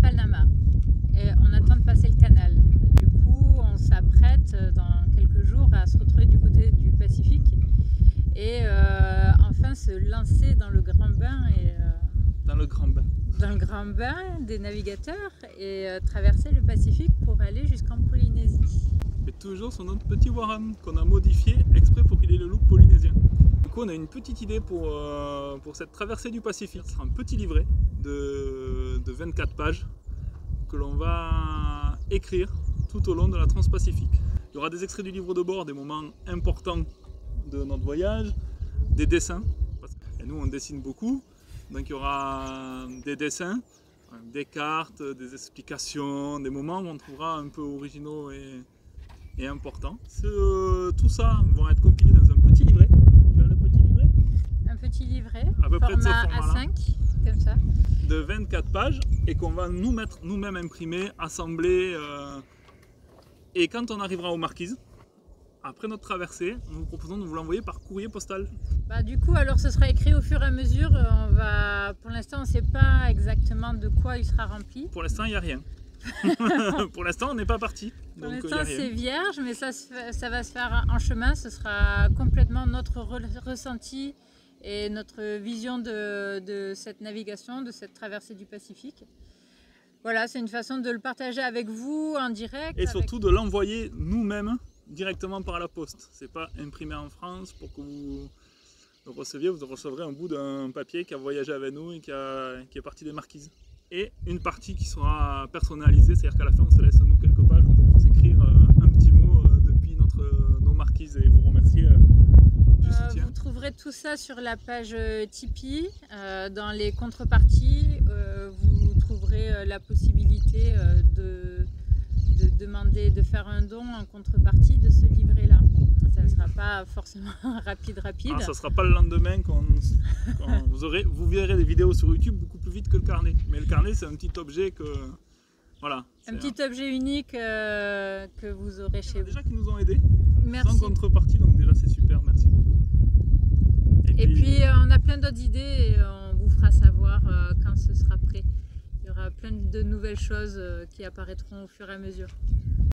Panama et on attend de passer le canal. Du coup, on s'apprête dans quelques jours à se retrouver du côté du Pacifique et enfin se lancer dans le grand bain dans le grand bain des navigateurs et traverser le Pacifique pour aller jusqu'en Polynésie. Et toujours sur notre petit Warham qu'on a modifié exprès pour qu'il ait le look polynésien. Du coup, on a une petite idée pour cette traversée du Pacifique. Ce sera un petit livret de 24 pages que l'on va écrire tout au long de la Transpacifique. Il y aura des extraits du livre de bord, des moments importants de notre voyage, des dessins. Et nous, on dessine beaucoup, donc il y aura des dessins, des cartes, des explications, des moments qu'on trouvera un peu originaux et importants. Tout ça va être compilé dans un petit livret. Tu as le petit livret? Un petit livret, à peu près de ce format format-là, A5, comme ça. de 24 pages et qu'on va nous-mêmes imprimer, assembler. Et quand on arrivera aux Marquises, après notre traversée, nous vous proposons de vous l'envoyer par courrier postal. Du coup, alors ce sera écrit au fur et à mesure. Pour l'instant, on ne sait pas exactement de quoi il sera rempli. Pour l'instant, il n'y a rien. Pour l'instant, on n'est pas parti. Pour l'instant, c'est vierge, mais ça va se faire en chemin. Ce sera complètement notre ressenti et notre vision de cette navigation, de cette traversée du Pacifique. Voilà, c'est une façon de le partager avec vous en direct. Et surtout de l'envoyer nous-mêmes directement par la poste. C'est pas imprimé en France pour que vous le receviez. Vous recevrez un bout d'un papier qui a voyagé avec nous et qui est parti des Marquises. Et une partie qui sera personnalisée, c'est-à-dire qu'à la fin on se laisse nous quelques pages pour vous écrire un petit mot depuis nos Marquises et vous remercier du soutien. Vous trouverez tout ça sur la page Tipeee. Dans les contreparties, vous trouverez la possibilité de demander de faire un don en contrepartie de ce livret-là. Ça ne sera pas forcément rapide. Ah, ça ne sera pas le lendemain quand vous verrez des vidéos sur YouTube beaucoup plus vite que le carnet. Mais le carnet, c'est un petit objet que... Voilà. Un petit objet unique que vous aurez chez vous. Déjà qui nous ont aidés. Merci. Sans contrepartie, donc déjà c'est super, merci beaucoup. Et puis on a plein d'autres idées et on vous fera savoir quand ce sera prêt. Il y aura plein de nouvelles choses qui apparaîtront au fur et à mesure.